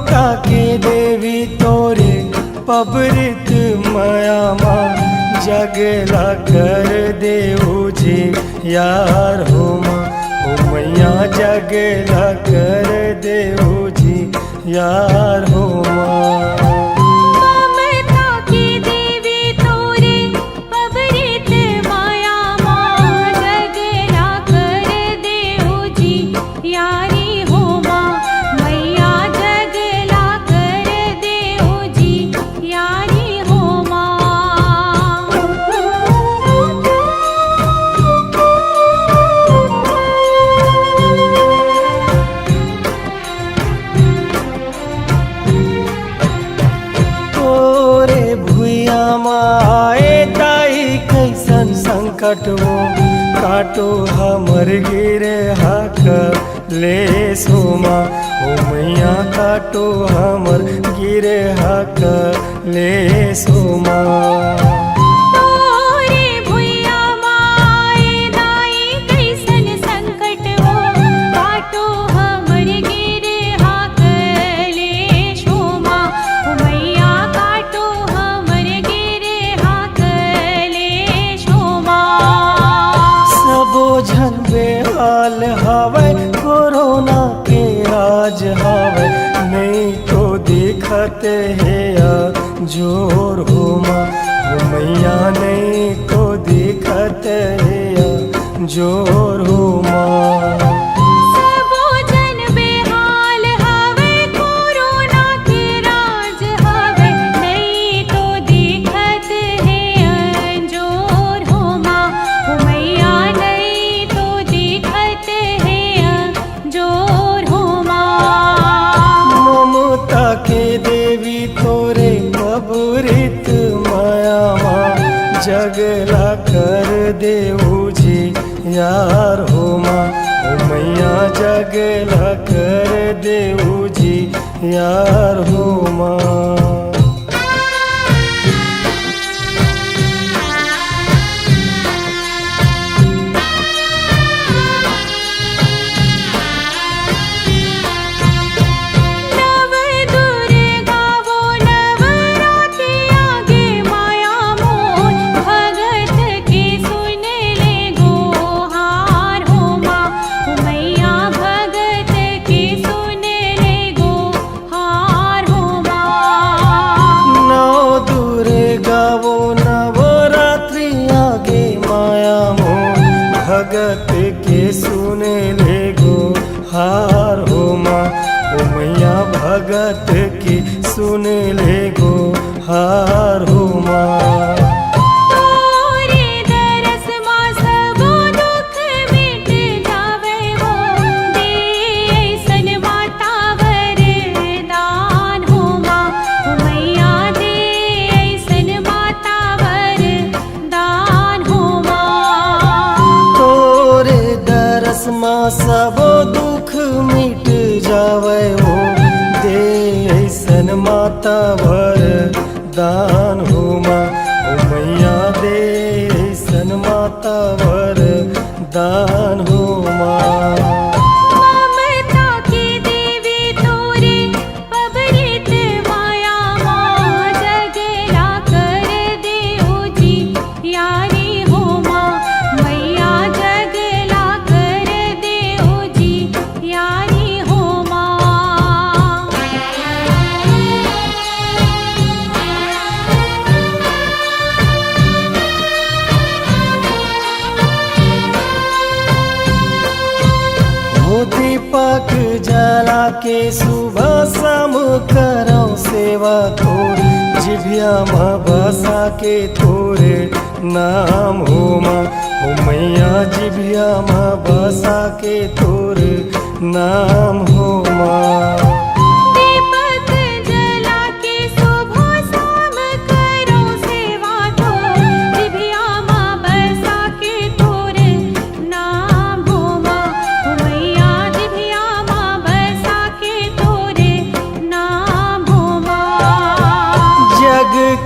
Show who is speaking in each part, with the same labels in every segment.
Speaker 1: ममता के देवी तोरे पबरित माया माँ जगला कर देऊ जी यार हो माँ। ओ मैया जगला कर देऊ जी यार हो माँ। कटवो काटो हमर गिरे हक ले सोमा। ओ मैया काटो हमर गिरे हक ले सोमा। बेहाल हवे कोरोना के राज हवे नहीं तो दिखते है जोर हो माँ। ओ मैया नहीं तो दिखते है जोर हो माँ। जगला कर देऊ जी यार हो माँ। ओ मैया जगला कर देऊ जी यार हो माँ। भगत के सुने ले गो हार हो माँ। ओ मैया भगत की सुने ले गो हार हो माँ। सब दुख मिट जावे हो दे ऐसन माता वर दान हो माँ। ओ मैया दे ऐसन माता वर दान हो माँ। दीपक जला के सुबह शाम करो सेवा तोरे जिभिया माँ बसा के तोरे नाम हो माँ। ओ मैया जिभिया माँ बसा के तोरे नाम हो माँ।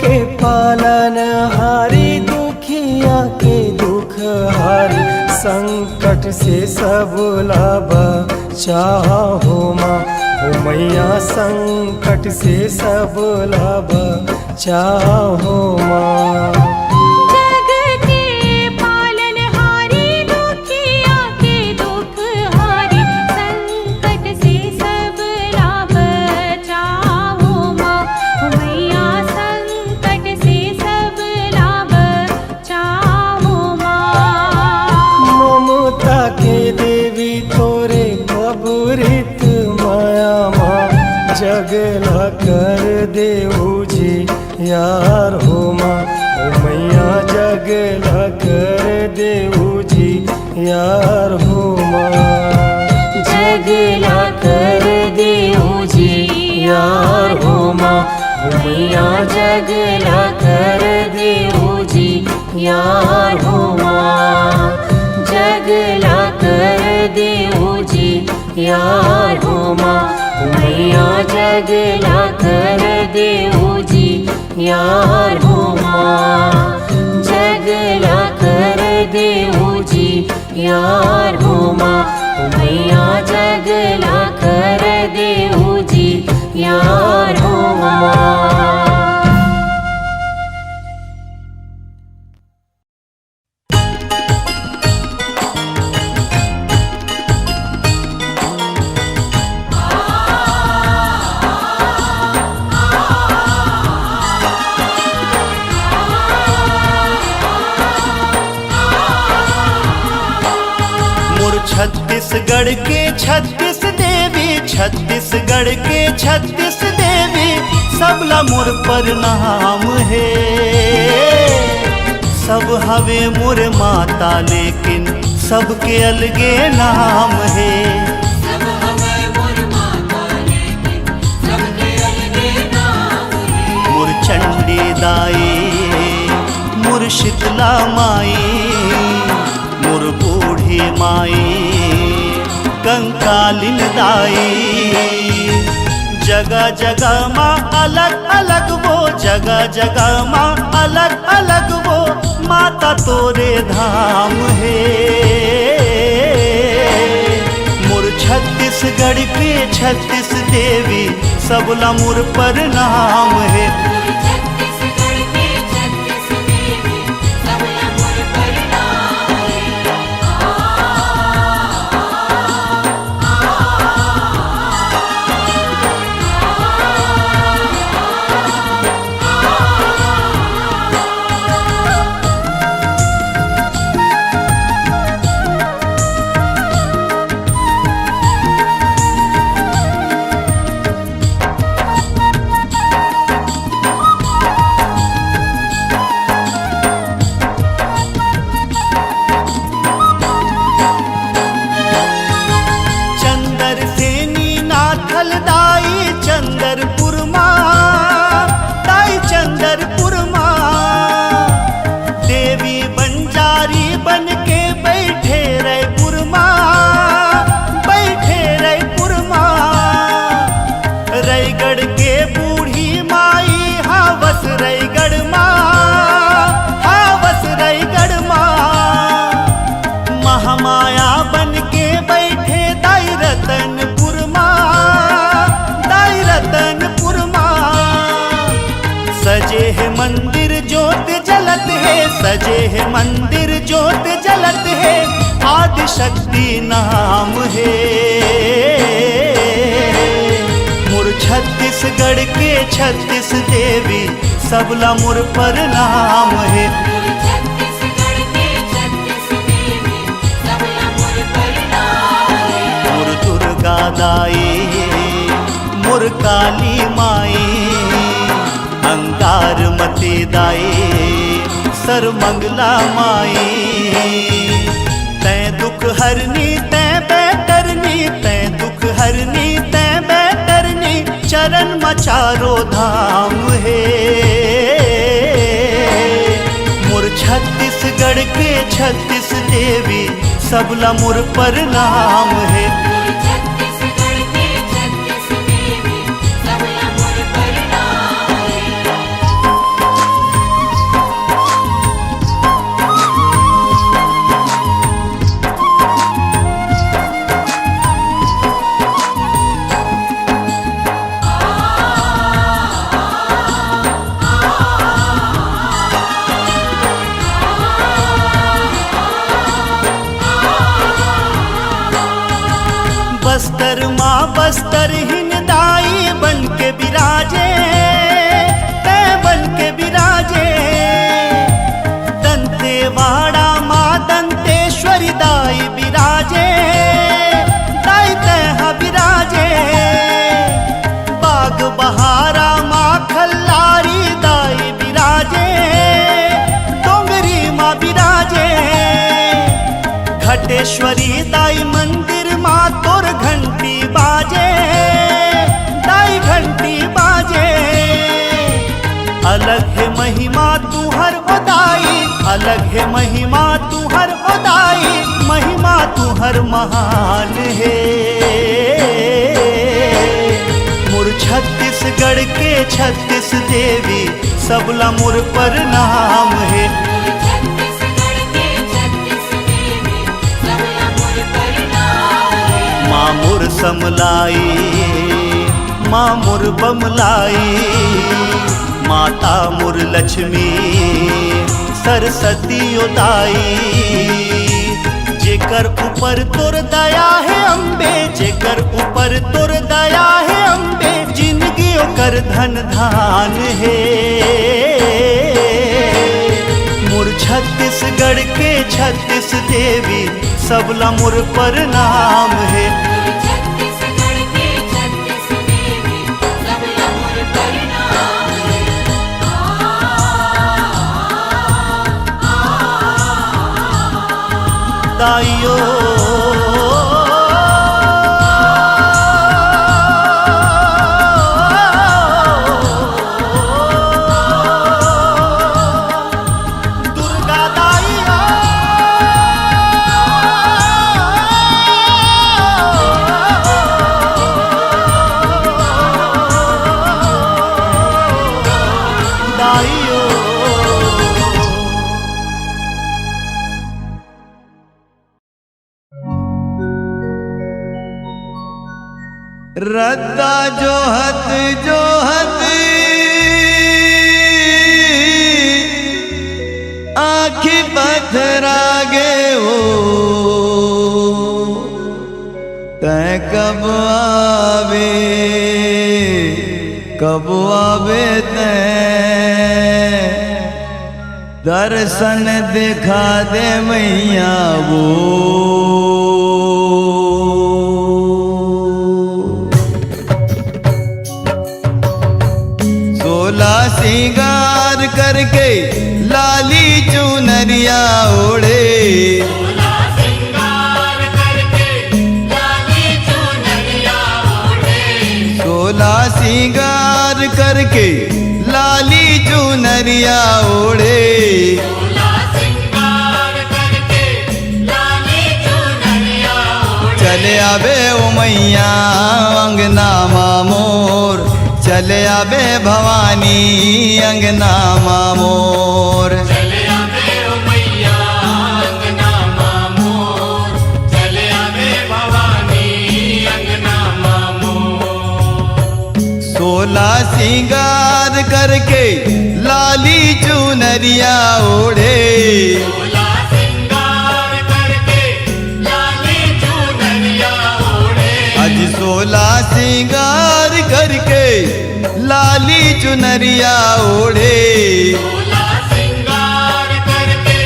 Speaker 1: के पालन हारी दुखिया के दुख हारी संकट से सब लाभ चाहो माँ। हो मैया संकट से सब लाभ चाहो माँ। जगला कर देऊ जी यार हो माँ, ओ मैया जगला कर देऊ जी यार हो माँ। जगला कर देऊ जी यार हो माँ, ओ मैया जगला कर देऊ जी यार हो माँ। जगला कर देऊ जी यार हो माँ, मैया जगला कर देऊ जी यार हो माँ। जगला कर देऊ जी यार हो माँ, मैया जगला कर देऊ जी यार हो माँ।
Speaker 2: छत्तीसगढ़ के 36 देवी, छत्तीसगढ़ के 36 देवी, सबला मोर प्रणाम है। सब हवे मोर माता लेकिन सबके अलगे नाम है।
Speaker 3: सब हवे मोर माता लेकिन सबके अलगे नाम है।
Speaker 2: मोर चंडी दाई, मोर शीतला माई, मोर बूढ़ी माई, कंकालिन दाई। जगह जगह माँ अलग अलग वो, जगह जगह माँ अलग अलग वो, माता तोरे धाम है। मोर छत्तीसगढ़ के 36 देवी, सबला मोर प्रणाम है। सजे है मंदिर ज्योत जलत है, आदि शक्ति नाम है। मोर छत्तीसगढ़ के 36 देवी, सबला मोर प्रणाम है। मोर दुर्गा दाई, मोर काली माई, अंगार मती दाई, सर्वमंगला माई। तै दुख हरनी तै बैतरनी, तै दुख हरनी तै बैतरनी, चरण मचारो धाम है। मोर छत्तीसगढ़ के 36 देवी, सबला मोर प्रणाम है। वस्त्रहीन दाई बन के विराजे, तै बन के विराजे। दंतेवाड़ा माँ दंतेश्वरी दाई विराजे, दाई तैहा विराजे। बाग बहारा माँ खल्लारी दाई विराजे, डोंगरी माँ विराजे। घटेश्वरी दाई मंदिर माँ तोर घंटी बाजे, दाई घंटी बाजे। अलग है महिमा तू हर दाई, अलग है महिमा तू हर दाई, महिमा तू हर महान है। मुर छत्तीसगढ़ के 36 देवी सबला मुर पर नाम है।
Speaker 3: छत्तीसगढ़ के 36 देवी सबला मोर प्रणाम है।
Speaker 2: माँ मुर समलाई, माँ मुर बमलाई, माता मुर लक्ष्मी सरस्वती उदाई। जेकर ऊपर तोर दया है अम्बे, जेकर ऊपर तोर दया है अम्बे, जिंदगी ओकर धन धान है। मुर छत्तीसगढ़ के 36 देवी सबला मुर पर नाम है।
Speaker 3: छत्तीसगढ़ के 36 देवी सबला मोर प्रणाम है।
Speaker 2: दाइयो दुर्गा दाइयो दाइयो।
Speaker 4: रद्दा जोहत जोहत आँखी पथरागे हो, तै कब आवे तै दर्शन दिखा दे मैया वो। सिंगार करके लाली चुनरिया ओढ़े,
Speaker 3: सोला सिंगार करके लाली चुनरिया ओढ़े।
Speaker 4: सोला सिंगार करके लाली चुनरिया ओढ़े।
Speaker 3: सोला सिंगार करके लाली चुनरिया ओढ़े।
Speaker 4: चले आवे ओ मैया अंगना मामोर, चले आवे भवानी अंगना मामोर।
Speaker 3: चले आवे ओ मैया अंगना मामोर, चले आवे भवानी अंगना मामोर।
Speaker 4: सोला सिंगार करके लाली चुनरिया ओढ़े,
Speaker 3: सोला सिंगार करके लाली चुनरिया ओढ़े।
Speaker 4: अज सोला सिंगार करके लाली चुनरिया ओढ़े।
Speaker 3: सोला सिंगार करके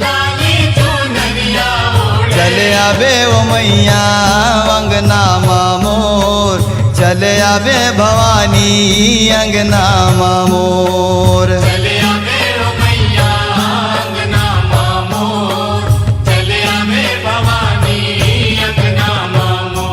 Speaker 3: लाली चुनरिया ओढ़े।
Speaker 4: चले आवे ओ मैया अंगना मामोर, चले आवे भवानी अंगना मामोर।
Speaker 3: चले आवे ओ मैया अंगना मामोर, चले आवे भवानी अंगना मामोर।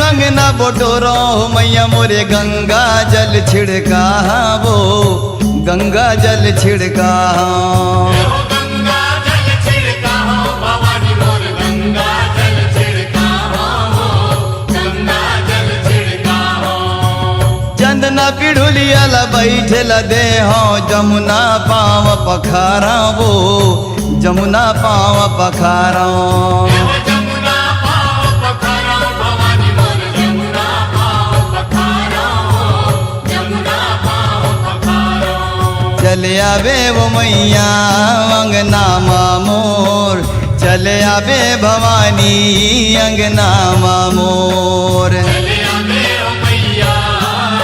Speaker 4: अंगना बोटोरो मैया मोरे गंगा जल छिड़का वो, गंगा जल छिड़का।
Speaker 3: गंगा जल छिड़का हो भवानी मोर, गंगा जल छिड़का हो, गंगा जल छिड़का हो।
Speaker 4: चंदना पिढ़ुलिया ला बैठल देहो जमुना पाँव पखारावो जमुना पाँव पखाराओ
Speaker 3: जमुना पाँव पखारो भवानी मोर जमुना पाँव पखारो जमुना पाँव पखारो
Speaker 4: चले आवे वो मैया अंगना मोर चले आवे भवानी अंगना मोर
Speaker 3: चले आवे ओ मैया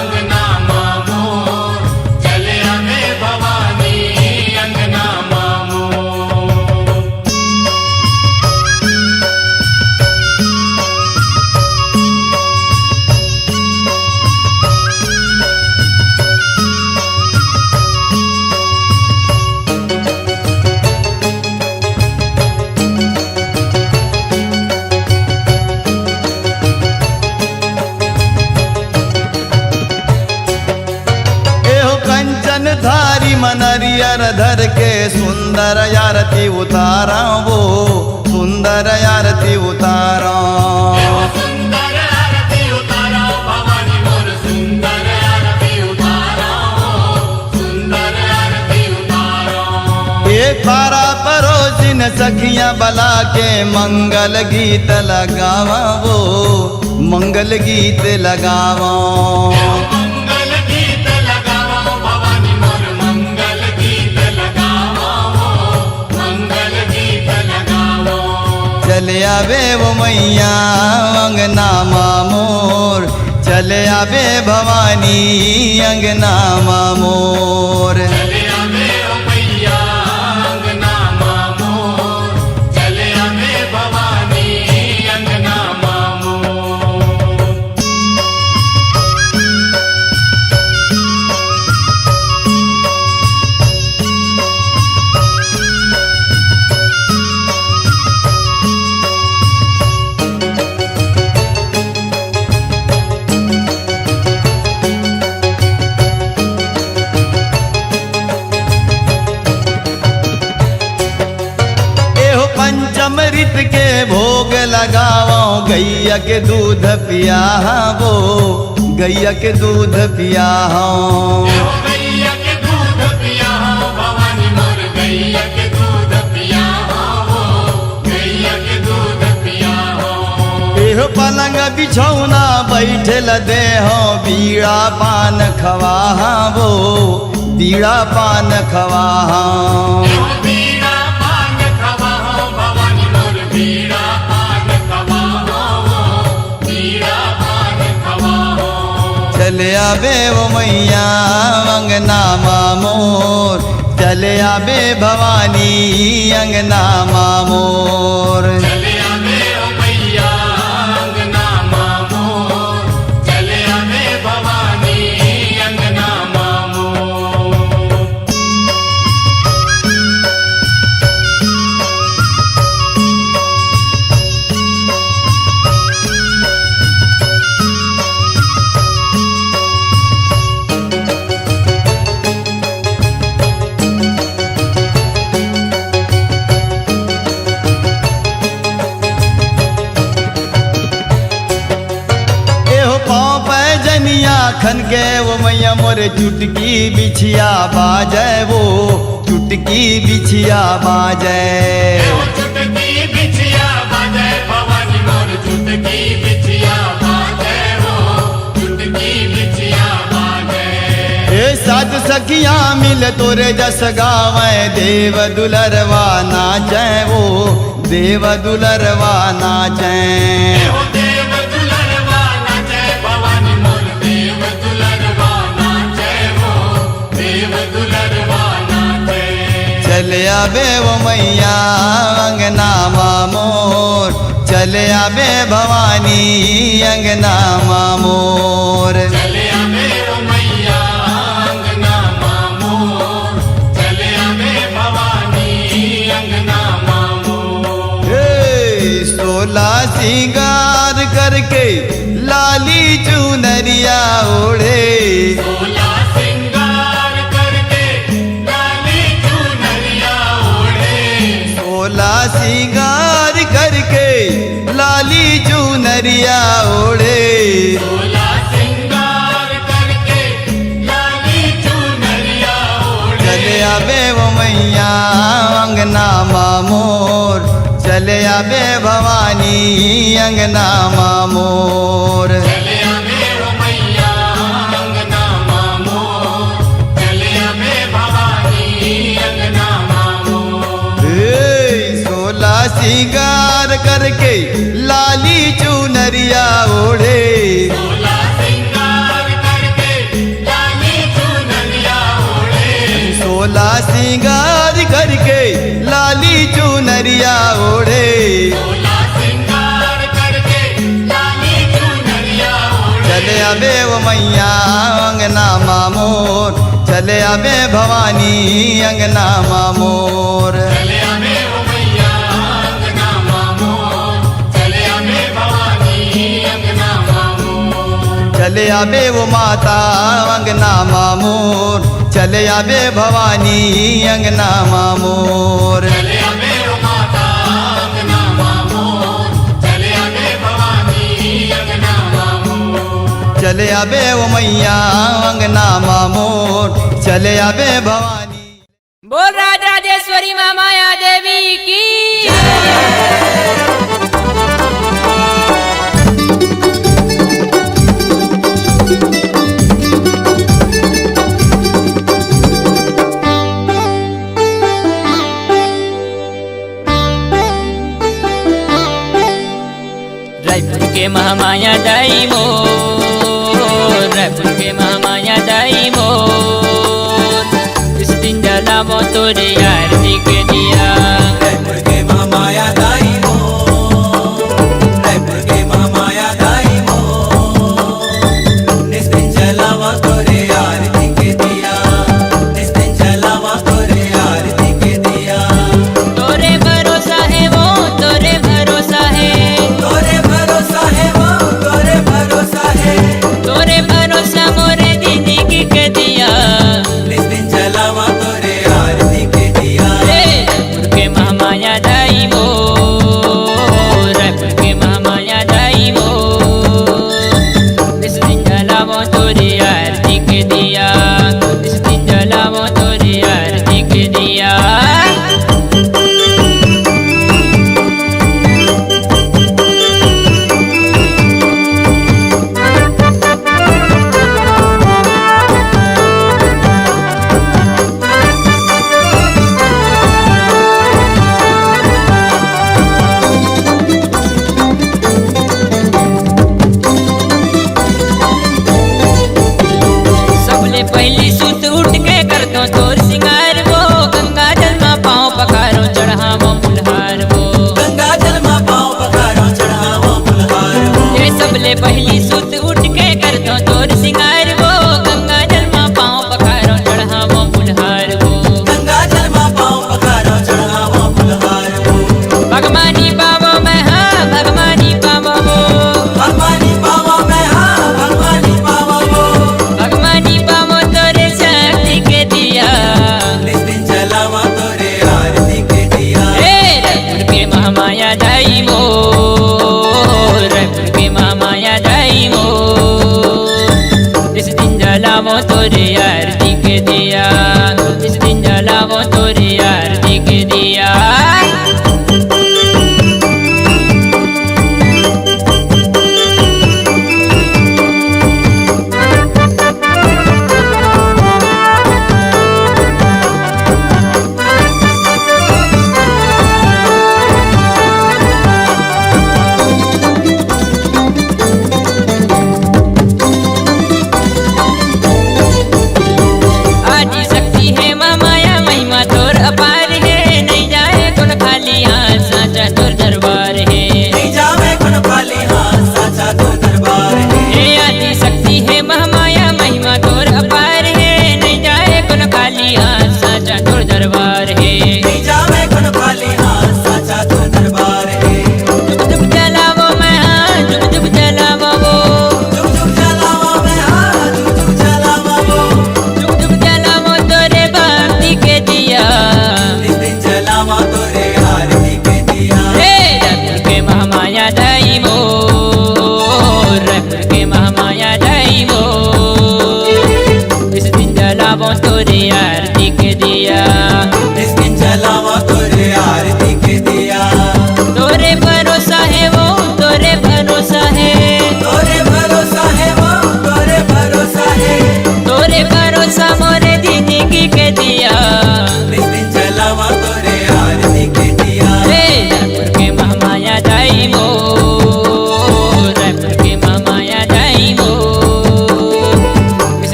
Speaker 3: अंगना मोर चले आवे भवानी अंगना मोर
Speaker 4: एहो कंचन धारी मनरियर धर के सुंदर आरती उतारा वो सुंदर आरती उतारा
Speaker 3: सुंदर आरती उतारो भवानी मोर सुंदर आरती उतारो सुंदर आरती उतारो
Speaker 4: ये पारा परोसिन सखियां बला के मंगल गीत लगावा वो मंगल गीत लगावा
Speaker 3: मंगल गीत लगावो भवानी मोर मंगल गीत लगावो मंगल गीत लगावो
Speaker 4: चले आवे वो मैया अंगना मोर चले आवे भवानी अंगना मोर
Speaker 3: चले आवे ओ मैया अंगना मोर चले आवे भवानी अंगना मोर
Speaker 4: एहो पंचमृत के भोग लगाओ गैया के दूध पियावो गैया के दूध पियाओ
Speaker 3: ओ गैया के दूध पिया हो भवानी मोर गैया के दूध पिया हो गैया के दूध पिया हो
Speaker 4: एहो पलंग बिछौना बैठल देहो बीड़ा पान खवावो बीड़ा पान खवाओ
Speaker 3: बीड़ा पान खवाहो भवानी मोर बीड़ा पान खवाहो बीड़ा पान खवाहो
Speaker 4: चले आवे वो मैया अंगना मोर चले आवे भवानी अंगना मोर
Speaker 3: चले आवे ओ मैया अंगना मोर चले आवे भवानी अंगना मोर
Speaker 4: एहो पाँव पैजनिया खन के वो मैया मोरे चुटकी बिछिया बाजे वो चुटकी बिछिया बाजे
Speaker 3: चुटकी बिछिया बाजे भवानी मोर चुटकी बिछिया बाजे हो चुटकी बिछिया बाजे
Speaker 4: ए साथ सखियां मिल तोरे जस गावे देव दुलरवा नाचे वो देव दुलरवा नाचे
Speaker 3: हो देव दुलरवा नाचे भवानी मोर देव दुलरवा नाचे हो देव दुलरवा नाचे
Speaker 4: चले आवे वो मैया अंगना मोर चले आवे भवानी अंगना मोर
Speaker 3: चले आवे ओ मैया अंगना मोर चले आवे भवानी अंगना मोर
Speaker 4: हे सोला सिंगार करके लाली चुनरिया ओढ़े
Speaker 3: सोला सिंगार करके लाली चुनरिया ओढ़े
Speaker 4: सोला सिंगार करके लाली चुनरिया ओढ़े
Speaker 3: सोला सिंगार करके लाली
Speaker 4: मोर चले आबे भवानी अंगना मोर
Speaker 3: चले आवे ओ मैया अंगना मोर चले आवे भवानी अंगना मोर
Speaker 4: सोला सिंगार करके लाली चुनरिया ओढ़े
Speaker 3: सोला सिंगार करके लाली चुनरिया ओढ़े
Speaker 4: सोला सिंगार करके लाली चुनरिया ओढ़े
Speaker 3: सोला सिंगार करके लाली चुनरिया ओढ़े
Speaker 4: चले आबे वो मैया अंगना मोर चले आबे भवानी अंगना मोर
Speaker 3: चले आवे ओ मैया अंगना मोर चले आवे भवानी अंगना मोर
Speaker 4: चले आबे वो माता अंगना मोर चले आबे भवानी अंगना मोर
Speaker 3: चले आवे ओ माता अंगना मोर चले आवे भवानी अंगना मोर
Speaker 4: चले आबे वो मैया अंगना मोर चले आबे भवानी।
Speaker 5: बोल राजेश्वरी माँ माया देवी की रायपुर के महामाया दाई मोर रायपुर के महामाया दाई मोर इस दिन जलावो तोरे आरती के दिया
Speaker 6: रायपुर के महामाया दाई मोर रायपुर के महामाया दाई मोर इस दिन जलावा तोरे आरती के दिया इस दिन जलावा तोरे आरती के दिया
Speaker 5: तोरे भरोसा है वो तोरे भरोसा है
Speaker 6: तोरे भरोसा है वो तोरे भरोसा है
Speaker 5: तोरे भरोसा मोरे जिंदगी के दिया
Speaker 6: इस दिन जलावा तोरे आरती के दिया
Speaker 5: रायपुर के महामाया दाई मोर रायपुर के महामाया दाई मोर इस दिन जलावो तोरे आरती के दिया इस दिन जलावो तोरे आरती के दिया सबले पहली सुत उठ के कर दो तोर सिंगार वो गंगा जल में पाँव पखारो चढ़ावो फुलहार वो
Speaker 6: गंगा जल में पाँव पखारो चढ़ावो फुलहार वो
Speaker 5: ये सबले पहली सुत उठ के कर दो तोर सिंगार वो गंगा जल में पाँव पखारो चढ़ावो फुलहार वो
Speaker 6: गंगा जल में पाँव पखारो चढ़ावो फुलहार वो
Speaker 5: भगवानी बाबो में हाँ भगवानी बाबो वो
Speaker 6: भगवानी पावा में हाँ भगवानी पावा वो
Speaker 5: भगवानी बाबो तोरे शक्ति के दिया
Speaker 6: इस दिन जलावा तोरे आरती के दिया
Speaker 5: रायपुर के महामाया दाई मोर रायपुर के महामाया दाई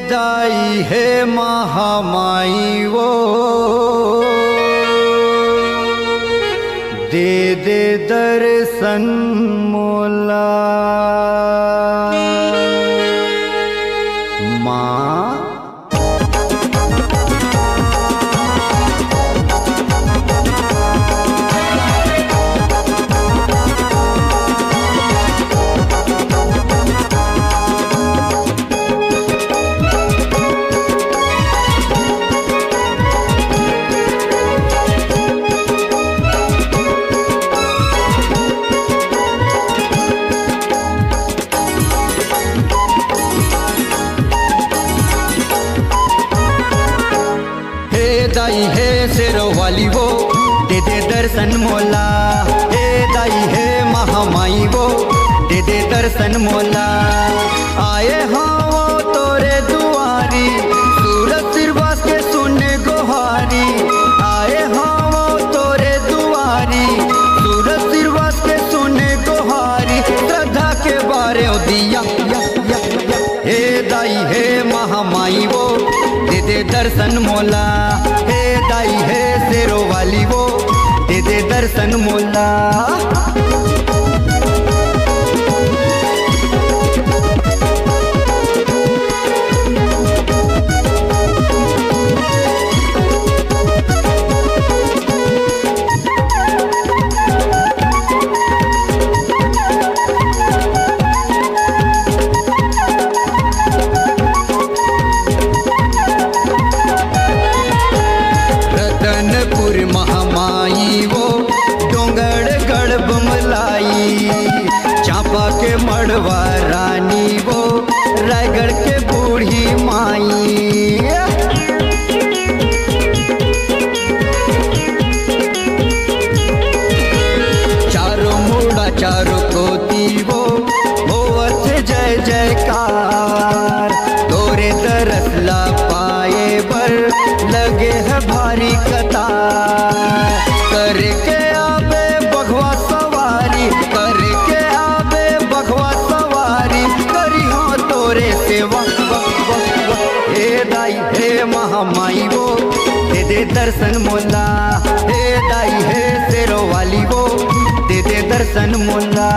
Speaker 4: दाई हे महामाई वो दे दे दर्शन मोला माँ दाई है शेरो वाली वो दे दे दर्शन मोला हे दाई है महामाई वो दे दे दर्शन मोला आए हाँ वो तोरे दुआरी सूरज सिरवास के सुने गोहारी आए हाँ वो तोरे दुआरी सूरज सिरवास के सुने गोहारी श्रद्धा के बारे दिया हे दाई है महामाई वो दे दे दर्शन मोला हे दाई है शेरो वाली वो दे दे दर्शन मोला महामाई वो डोंगड़ गढ़ बमलाई चांपा के मड़वा रानी वो रायगढ़ के बूढ़ी माई चारों मुड़ा चारों कोती वो होवत जय जयकार तोरे दरसला पाए बर लगे है भारी कतार करके आबे बघवा सवारी करके आबे बघवा सवारी करी हो तोरे सेवा हे दाई हे महामाई वो दे दे दर्शन मोला हे दाई है शेरो वाली वो दे दे दर्शन मोला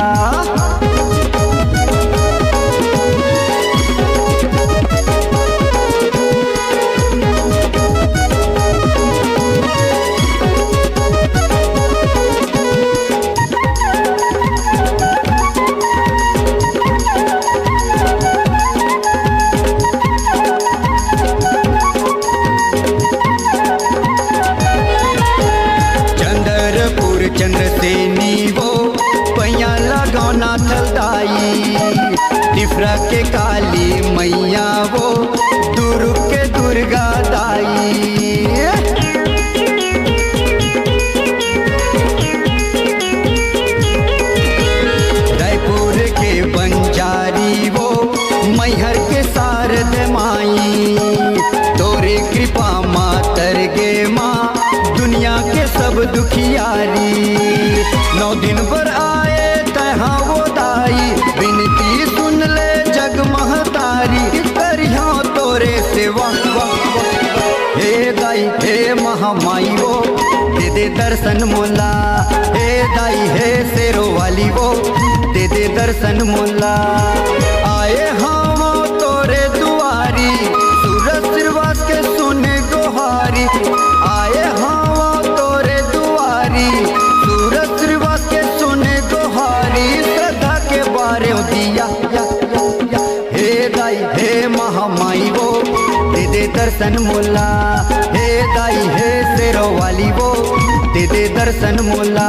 Speaker 4: चंद्रसेनी वो पैया लगौना थलदाई डिफरा के काली मैया वो दुर्ग के दुर्गा दाई रायपुर के बंजारी वो मैहर के शारद माई तोरे कृपा मातर गे माँ दुनिया के सब दुखियारी 9 दिन पर आए तहाँ वो दाई विनती सुन ले जग महतारी करिया तोरे सेवा हे दाई हे महामाई वो दे दे दर्शन मोला हे दाई है शेरो वाली वो दे दे दर्शन मोला आए हाँ वो तोरे दुआरी सूरज सिरवास के सुने गोहारी आए हाँ दिया हे दाई हे महामाई वो दे दे दर्शन मोला हे दाई है शेरो वाली वो दे दे दर्शन मोला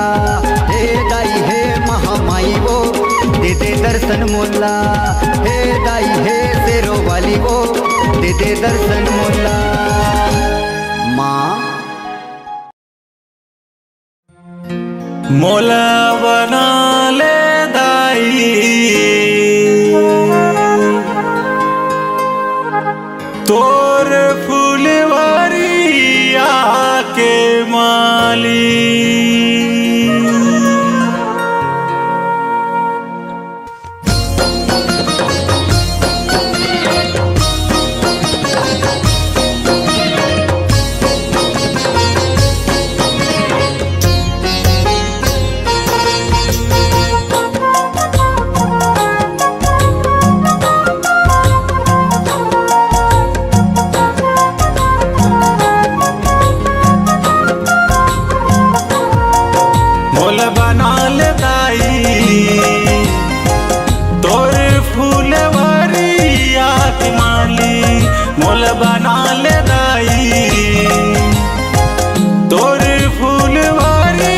Speaker 4: हे दाई है महामाई वो दे दे दर्शन मोला हे दाई है शेरो वाली वो दे दे दर्शन मोला माँ
Speaker 1: मोला बना ले दाई तोर फुलवरिया के माली
Speaker 2: माली मोल बना ले दाई तोरे फूलवारी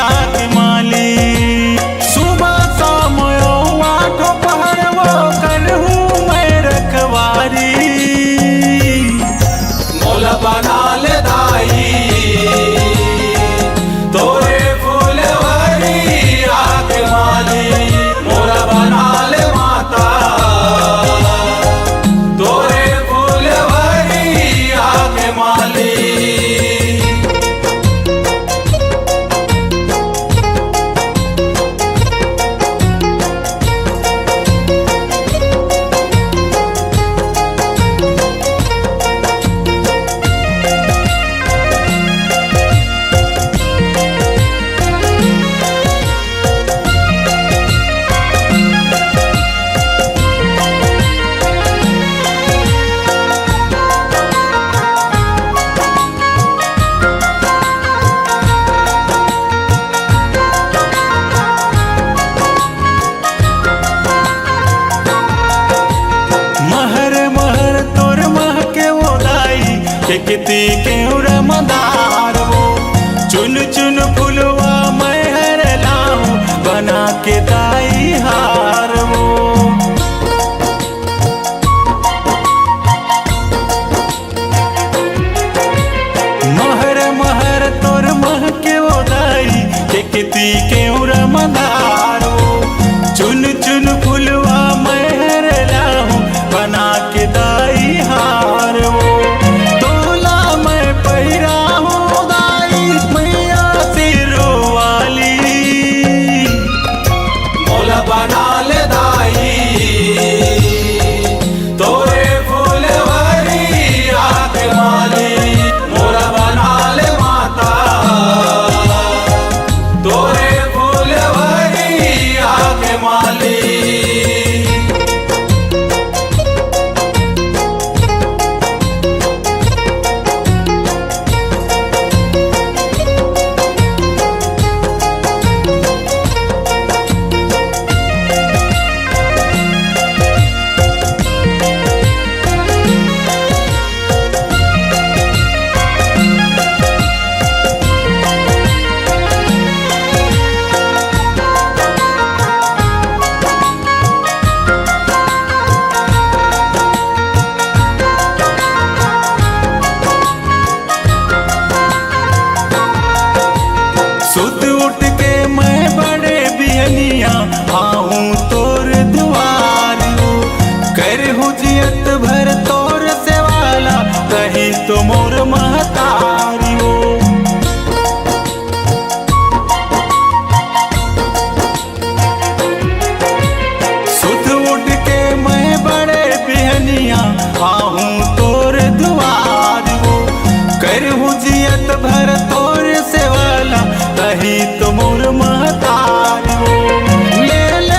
Speaker 2: आग माली सुबह शाम आठों पहर वो करहूँ मैं रखवारी
Speaker 6: मोल बना ले दाई तोरे फूलवारी आग माली मोल बना ले माता तोरे फूलवारी आग माली
Speaker 2: महर महर तोर मह के वो दाई के किती के रमदार वो चुन चुन फुलवा मैं हर लाऊं बना के दाई हार वो महर महर तोर मह के वो दाई के किती के रमदार वो चुन चुन फुलवा मैं हर लाऊं बना के दाई हार वो तोला मैं पहिरा हूँ दाई मैया सिरो वाली
Speaker 6: मोल बना ले दाई तोरे फूलवारी आग माली मोल बना ले माता तोरे फूलवारी आग माली
Speaker 2: सुत उठ के मैं बड़े बिहनिया आऊं तोर दुआरियो कर हूँ जियत भर तोर से वाला कही तो मोर महतारियो सुत उठ के मैं बड़े बिहनिया आऊं तोर दुआरियो कर हूँ जियत भर तोर से वाला कही तो मोर महतारियो ले ले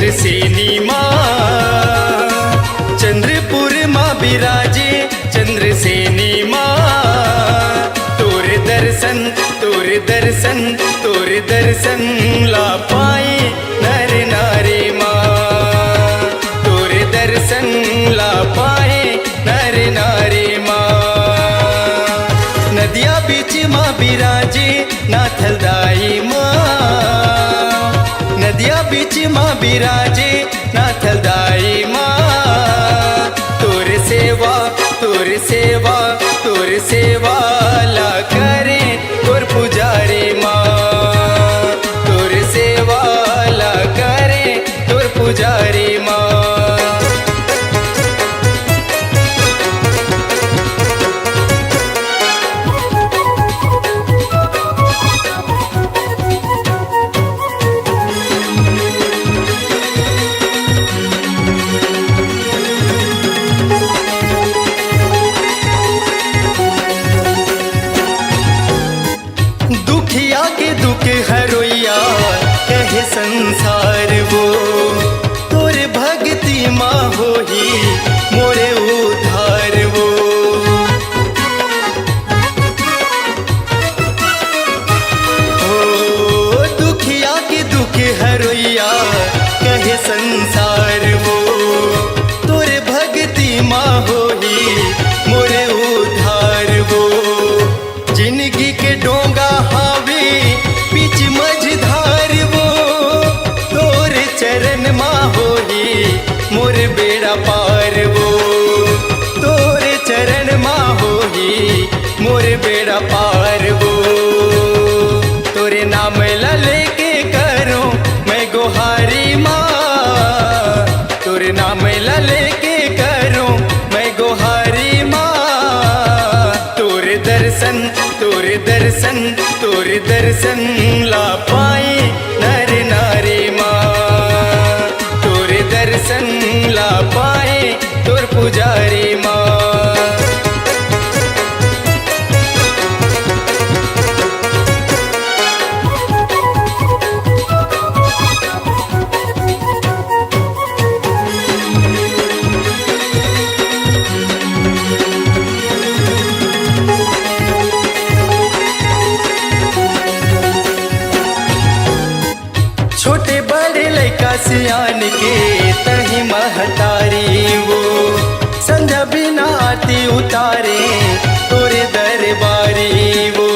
Speaker 1: चंद्रसेनी माँ चंद्रपुर माँ बिराजे चंद्रसेनी माँ तोरे दर्शन तोरे दर्शन तोरे दर्शन ला पाए नर नारी माँ तोरे दर्शन ला पाए नर नारी माँ नदिया बीच माँ बिराजे नाथलदाई माँ नदिया बीच माँ बिराजे नाथलदाई माँ तोरे सेवा तोरे सेवा तोरे सेवा ला करे तोर पुजारी माँ तोरे सेवा ला करे तोर पुजारी माँ दुखिया के दुख हरोइया कहे संसार वो तोरे भक्ति माँ होही मोरे उद्धार वो ओ दुखिया के दुख हरोइया कहे संसार वो तोरे भक्ति माँ होही मोरे उद्धार वो जिंदगी के डोंगा हावे बीच मझधार वो तोरे चरण माँ होही मोर बेड़ा पार वो तोरे चरण माँ होही मोर बेड़ा पार वो तोरे नाम ला लेके करो मैं गोहारी माँ तोरे नाम ला लेके करो मैं गोहारी माँ तोरे दर्शन तोरे दर्शन तोरे दर्शन ला पाए नर नारी माँ तोरे दर्शन ला पाए तोर पुजारी माँ छोटे बड़े लड़का सियान के तही महतारी वो संध्या बिना आती उतारे तोरे दरबारी वो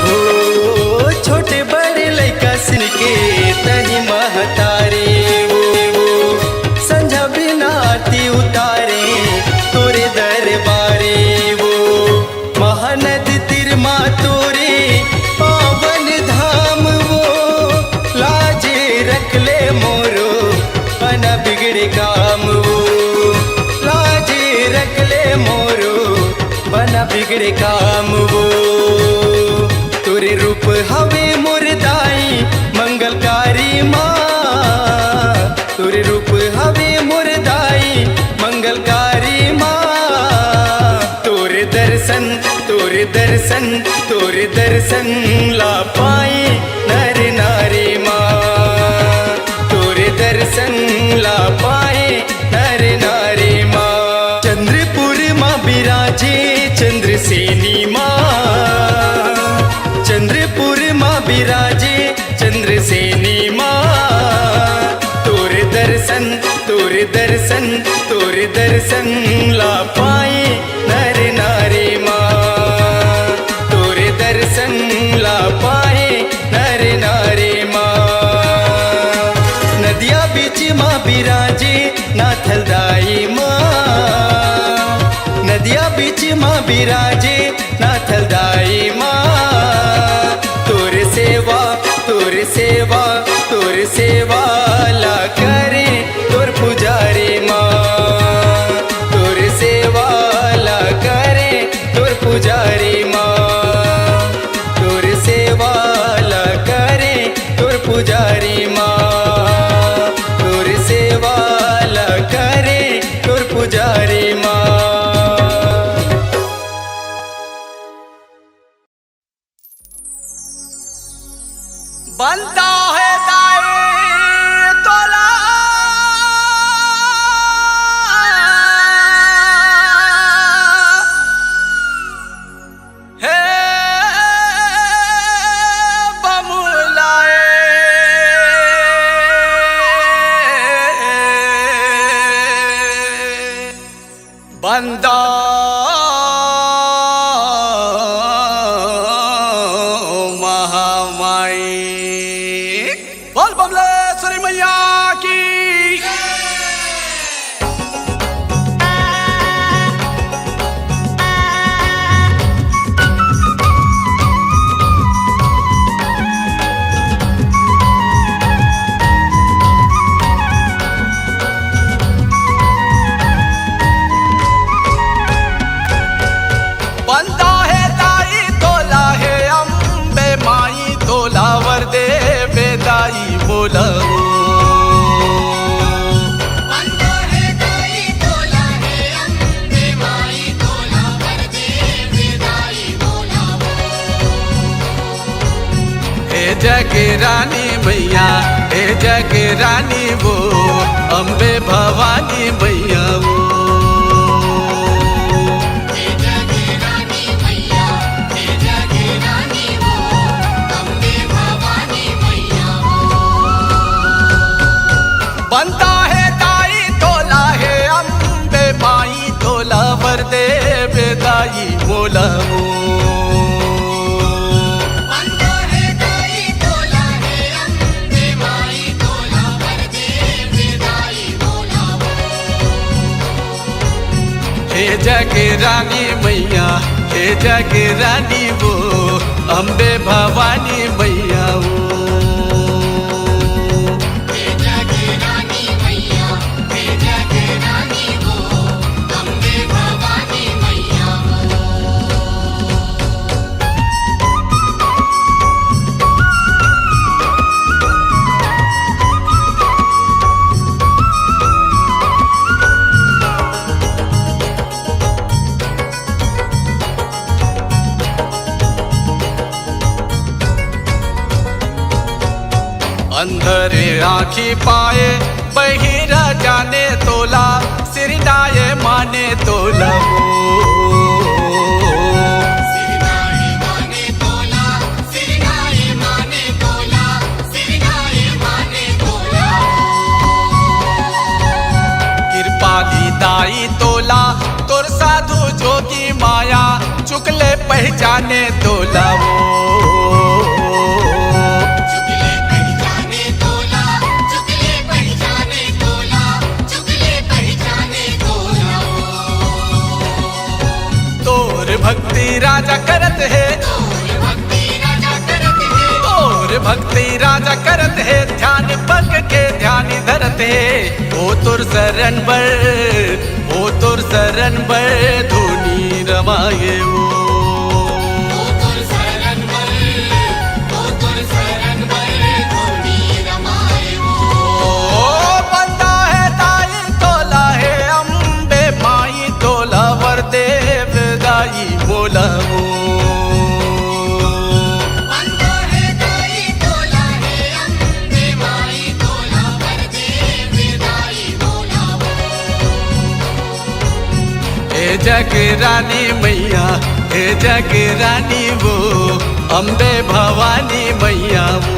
Speaker 1: हो छोटे बड़े लड़का सिन के तही महतारी वो संध्या बिना आती उतारे तोरे दरबारी वो महानद तिरमा तोरे पावन धाम वो लाजे रख ले मोरो बना बिगड़े काम वो लाजे रख ले मोरो बना बिगड़े काम वो तोरे रूप हवे मुरदाई मंगलकारी माँ तोरे रूप हवे मुरदाई मंगलकारी माँ तोरे दर्शन तोरे दर्शन तोरे दर्शन ला पाए नर नारी माँ तोरे दर्शन ला पाए नर नारी माँ चंद्रपुर माँ बिराजे चंद्रसेनी माँ चंद्रपुर माँ बिराजे चंद्रसेनी माँ तोरे दर्शन तोरे दर्शन तोरे दर्शन ला पाए नर नारी माँ तोरे दर्शन ला पाए नर नारी माँ नदिया बीच माँ बिराजे नाथलदाई माँ नदिया बीच माँ बिराजे नाथलदाई माँ तोरे सेवा तोरे सेवा तोरे सेवा ला करे तोर पुजारी माँ तोरे सेवा ला करे तोर पुजारी माँ तोरे सेवा ला करे तोर पुजारी माँ तोरे सेवा ला करे तोर पुजारी माँ
Speaker 4: बंदा महामाई बोल बमलेश्वरी मैया की बंदा है दाई तोला है अम्बे माई तोला वरदे बेदाई बोला
Speaker 3: बंदा है दाई तोला है अम्बे माई तोला वरदे बेदाई बोला
Speaker 4: हे जगे रानी मैया हे जगे रानी वो अम्बे भवानी मैया वो
Speaker 3: हे जगे रानी मैया हे जगे रानी वो अम्बे भवानी मैया
Speaker 4: बनता है दाई तोला है अम्बे माई तोला वरदे बेदाई बोला वो
Speaker 3: बंदा है दाई तोला है अम्बे माई तोला वरदे बेदाई बोला
Speaker 4: हे जगे रानी मैया हे जगे रानी वो अम्बे भवानी मैया वो
Speaker 3: हे जगे रानी मैया हे जगे रानी वो अम्बे भवानी मैया
Speaker 4: अंधरे आँखी पाए बहिरा जाने तोला सिरदाए माने तोला वो
Speaker 3: सिरनाए माने तोला सिरनाए माने तोला सिरनाए माने तोला
Speaker 4: कृपाली दाई तोला तोर साधु जोगी माया चुकले पहचाने तोला वो
Speaker 3: चुगले पहचाने तोला चुगले पहचाने तोला चुगले पहचाने तोला
Speaker 4: तोर भक्ति राजा करत है
Speaker 3: तोर भक्ति राजा करत है
Speaker 4: तोर भक्ति राजा करत है ध्यान पग के ध्यान धरत है ओ तुर शरण बर ओ तुर शरण बर धुनी रमाए वो
Speaker 3: ओ तुर शरण बर धुनी रमाए वो
Speaker 4: ओ बंदा है दाई तोला है अम्बे माई तोला वरदे बेदाई बोला वो
Speaker 3: बंदा है दाई तोला है अम्बे माई तोला वरदे बेदाई बोला
Speaker 4: हे जग रानी मैया हे जग रानी वो अम्बे भवानी मैया वो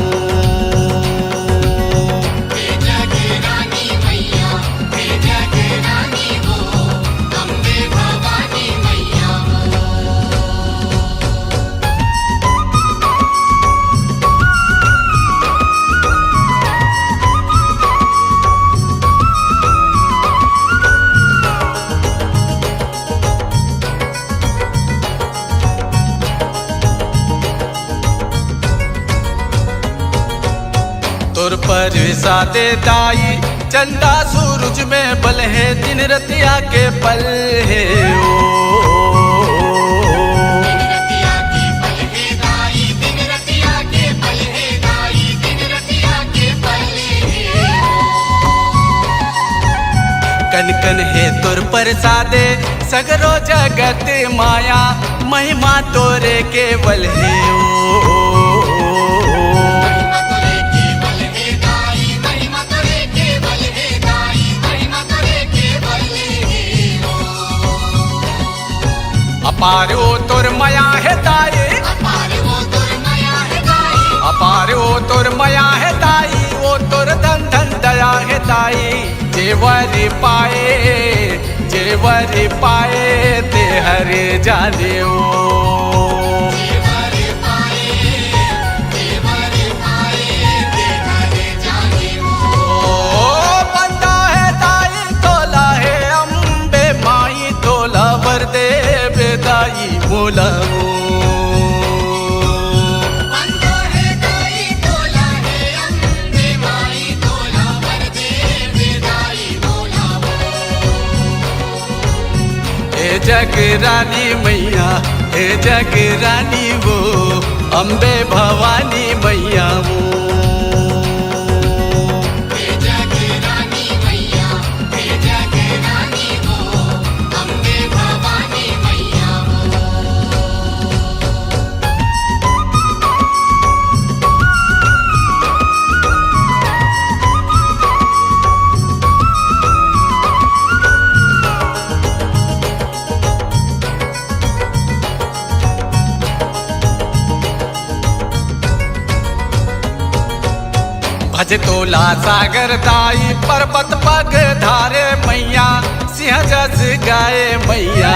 Speaker 3: हे जगे रानी मैया हे जगे रानी वो अम्बे भवानी मैया
Speaker 4: तुर पर सादे दाई चंदा सूरज में बल है दिन रतिया के पल है
Speaker 3: दिन रतिया के पल है दाई दिन रतिया के पल है दाई दिन रतिया के पल है
Speaker 4: कन कन है तुर पर सादे सगरो जगत माया महिमा तोरे केवल है
Speaker 3: महिमा तोरे केवल है दाई महिमा तोरे केवल है दाई महिमा तोरे केवल है
Speaker 4: अपार ओ तुर माया है दाई
Speaker 3: अपार वो तुर माया है दाई
Speaker 4: अपार ओ तुर माया है दाई ओ तुर धन धन दया है दाई जेवर पाए
Speaker 7: जेवर पाए ते हर जाने बंदा है दाई तोला है अम्बे माई तोला वर दे बेदाई बोला जग रानी मैया हे जग रानी वो अम्बे भवानी मैया वो
Speaker 3: जग रानी मैया जग रानी वो अम्बे भवानी मैया
Speaker 7: भज तोला सागर दाई पर्वत पग धारे मैया सिंह जस गाए मैया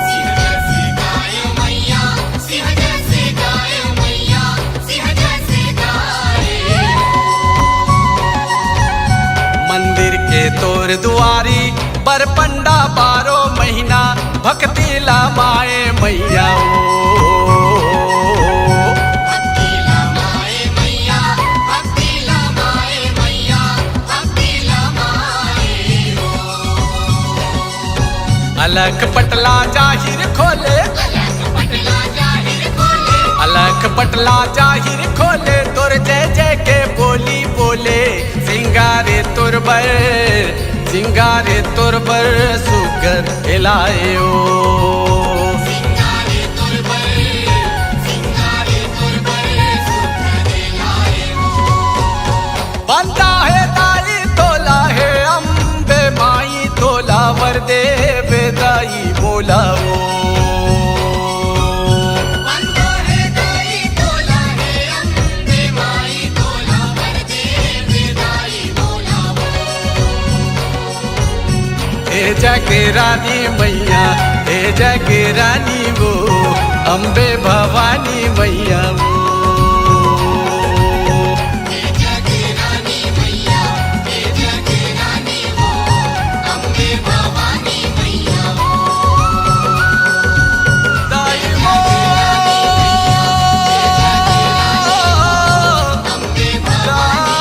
Speaker 3: सिंह जैसे गाए मैया सिंह जैसे गाए मैया सिंह जैसे गाए
Speaker 7: मंदिर के तोर दुआरी पर पंडा 12 महीना भक्ति लामाए मैया अलख पटला जाहिर खोले अलख पटला जाहिर खोले तोर जय जय के बोली बोले सिंगारे तोर बर सुगर हिलाए बंदा है दाई तोला है अम्बे माई तोला वर दे बेदाई बोला
Speaker 3: बंदा है दाई तोला है अम्बे माई तोला वर दे बेदाई बोला
Speaker 7: हे जग रानी मैया हे जग रानी वो अम्बे भवानी मैया वो
Speaker 3: जग रानी मैया जग रानी वो अम्बे भवानी मैया
Speaker 7: दाई वो
Speaker 3: अम्बे भवानी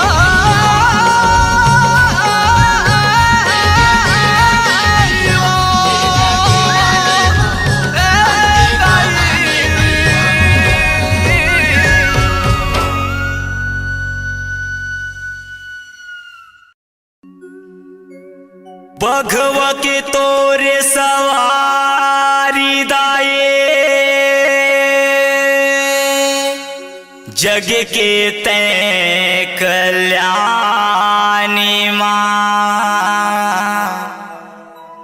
Speaker 2: बघवा के तोरे सवारी दाए जग के तैं कल्याणी माँ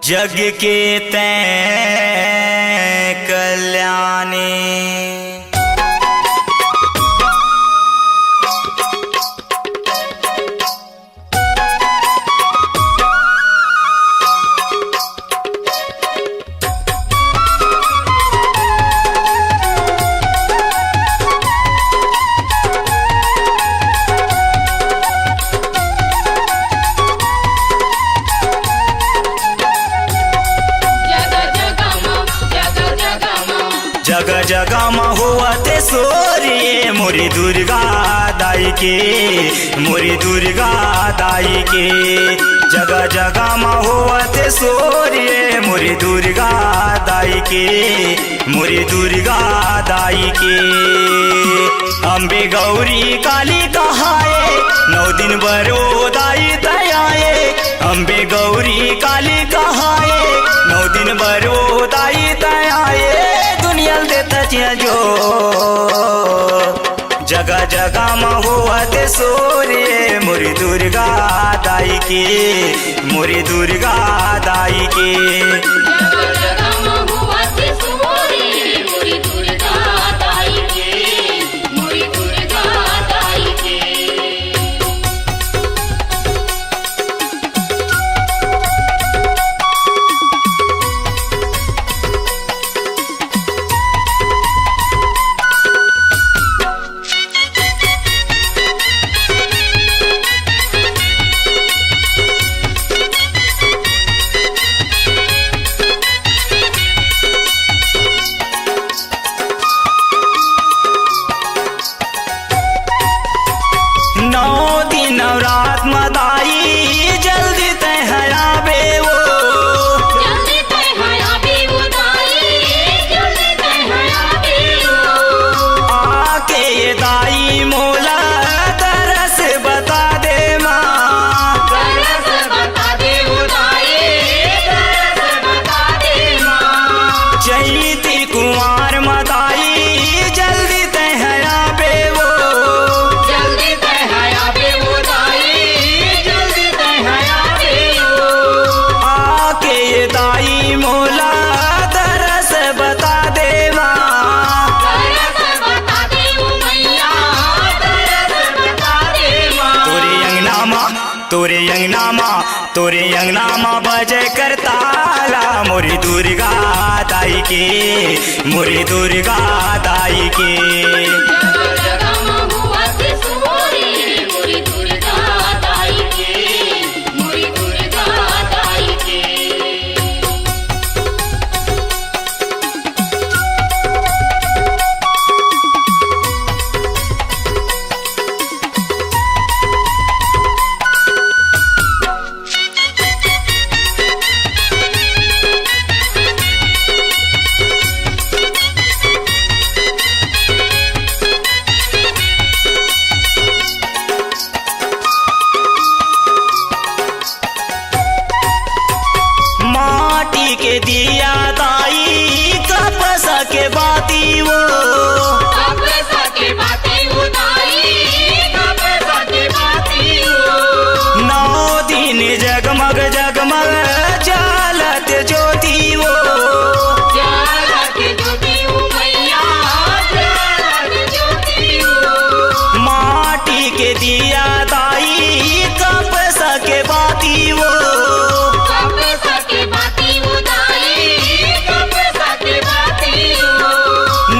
Speaker 2: जग के तैं कल्याणी जग जग हुआ ते सोरिए मोरी दुर्गा दाई के मोरी दुर्गा दाई के जग जग हुआ ते सोरिए मोरी दुर्गा दाई के मोरी दुर्गा दाई के अम्बे गौरी काली कहाए 9 दिन बरो दाई दयाए अम्बे गौरी काली कहाए 9 दिन बरो दाई दयाए देता जो जगह जगह हुआ ते सोरे मोरी दुर्गा दाई के मोरी दुर्गा दाई के
Speaker 8: तोरे अंगना माँ बजे करताला मोरी दुर्गा दाई के, मोरी दुर्गा दाई के। माटी के दिया दाई कपस के बाती वो, नौ दिन जगमग जगमग जलत ज्योति वो, माटी के दिया दाई कपस के बाती वो,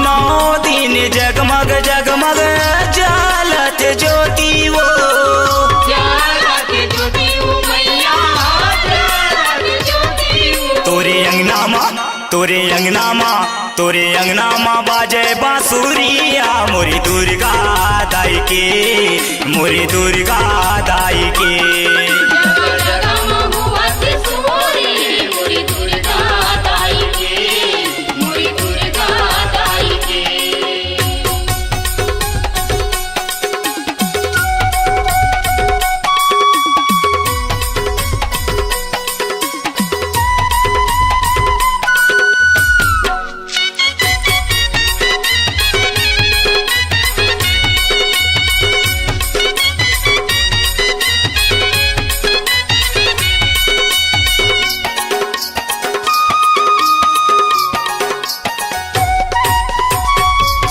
Speaker 8: नौ दिन जगमग जगमग जलत ज्योति वो, तोरे अंगना माँ तोरे अंगना माँ तोरे अंगना माँ बाजे बांसुरिया मोरी दुर्गा दाई के, मोरी दुर्गा दाई के।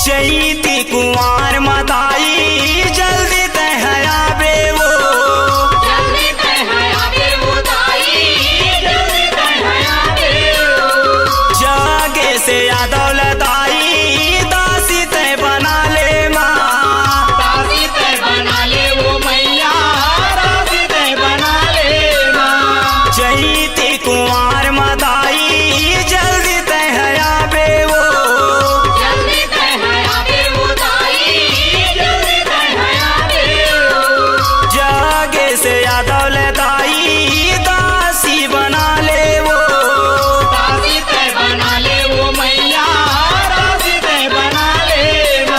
Speaker 8: चैती कुंवार मताई जल्दी तहया बे वो, जागे से दौलताई दासी तय बना ले माँ, चैती कुंवार मताई जल्दी तहया बे वो, जागे से दौलताई दासी बना ले वो,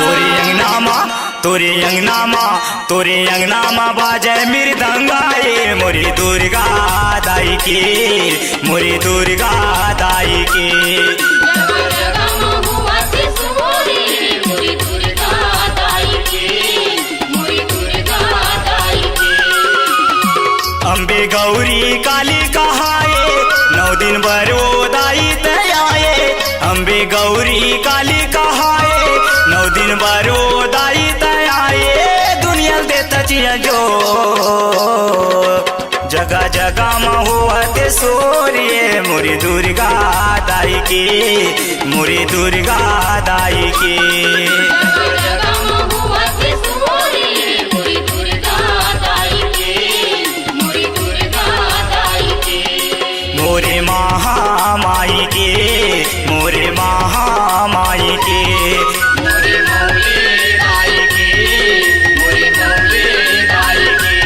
Speaker 8: तोरे अंगना माँ तोरे अंगना माँ तोरे अंगना माँ बाजे मृदंगा ये मोरी दुर्गा दाई के, मोरी दुर्गा दाई के। अम्बे गौरी काली कहाए नौ दिन बरो दाई तयाए, अम्बे गौरी काली कहाए नौ दिन बरो दाई तयाए, दुनिया देता चिया जो जगह जगह में होते सूर्य मोरी दुर्गा दाई के, मोरी दुर्गा दाई के। मोरे महामाई के, मोरे महामाई के, मोरे मौले दाई के, मोरे मौले दाई के,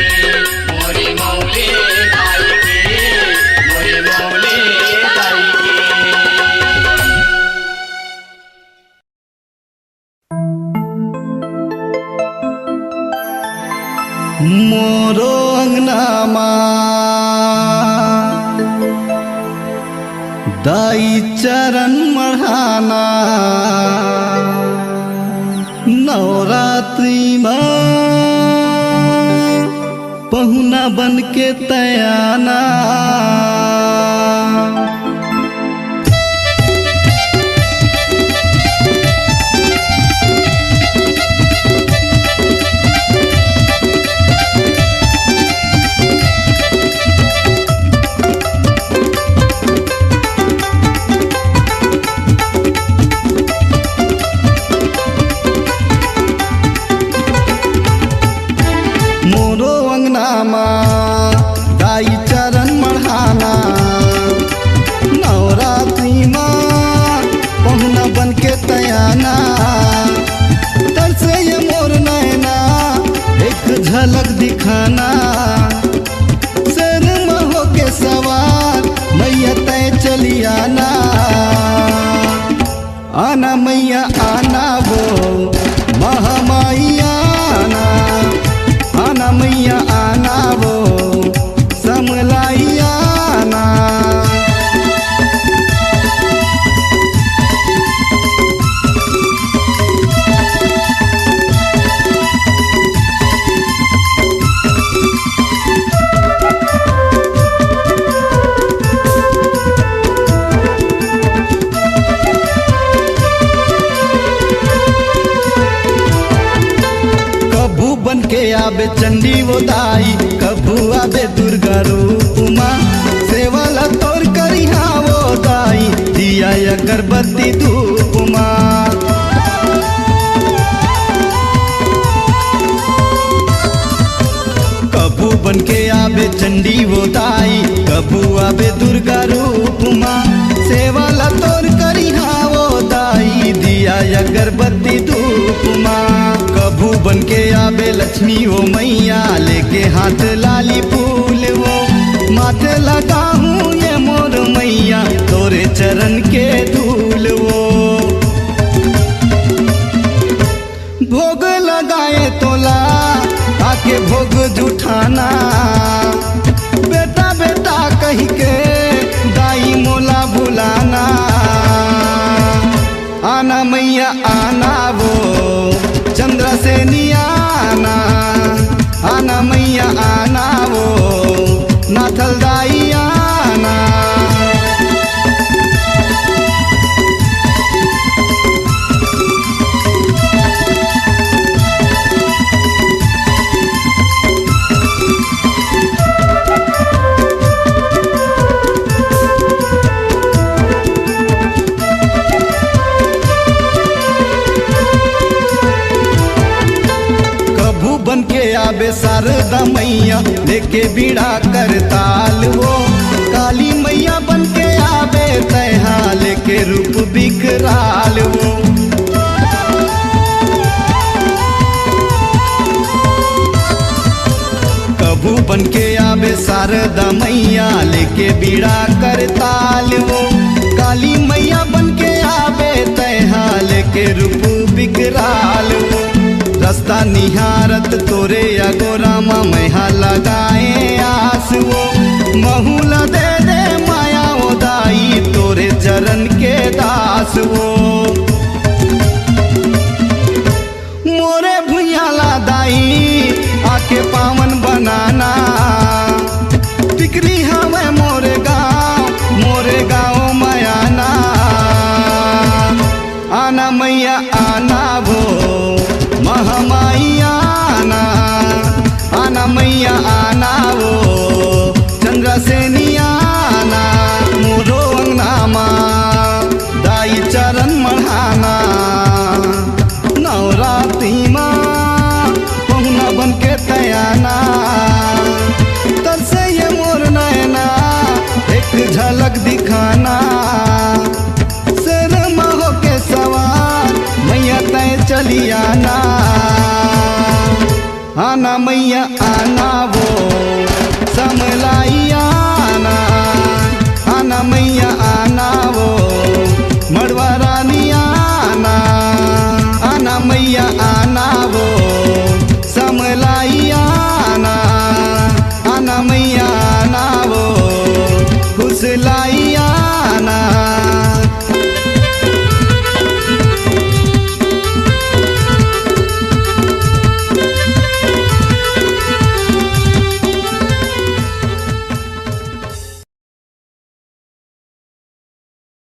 Speaker 8: मोरे मौले दाई के, मोरे मौले दाई के।
Speaker 7: मोरो अंगना दाई चरण मढ़ाना नवरात्रि में पहुना बन के तयाना।
Speaker 4: झलक दिखाना सर महो के सवार मैया तय चली आना आना मैया आना वो महामाया आना आना मैया आना वो समलाइया आना कभू बन के आबे चंडी वो दाई कभू आबे दुर्गा रूप माँ सेवाला तोर करी हाँ वो दाई दिया अगरबत्ती धूप माँ कभू बन के आबे चंडी वो दाई कभू आबे दुर्गा रूप माँ सेवाला तोर करी हाँ वो दाई दिया अगरबत्ती धूप माँ कभू बन के आबे लक्ष्मी वो मैया लेके हाथ लाली फूल वो माथे लगा हूँ ये मोर मैया तोरे चरण के धूल वो भोग लगाए तोला आके भोग जुठाना बेटा बेटा कही के दाई मोला बुलाना आना मैया आना वो चंद्र से नियाना आना मैया आना वो नाथल दाई आना बन के आबे शारदा मैया लेके बीड़ा कर ताल वो काली मैया बन के आबे तैहा लेके रूप बिकराल वो कभू बन के आबे शारदा मैया लेके बीड़ा कर ताल वो काली मैया बन के आबे तैहा लेके रूप बिकराल वो रास्ता निहारत तोरे अगोरामा मैहा लगाए आस वो महूला दे दे माया ओ दाई तोरे चरण के दास वो मोरे भुइयाला दाई आके पावन बनाना टिकरी हवे मोरे गाँव मयाना आना मैया आना वो महामाया आना आना मैया आना वो चंद्र से नियाना मोरो अंगनामा दाई चरण मढ़ाना नवरात्रि माँ पहुना बन के तयाना तरसे ये मोर नैना एक झलक दिखाना शेर महो के सवार मैया तय चली आना आना मैया आना वो समलाई आना आना मैया आना वो मड़वा रानी आना आना मैया आना वो समलाई आना आना मैया आना वो खुशलाई आना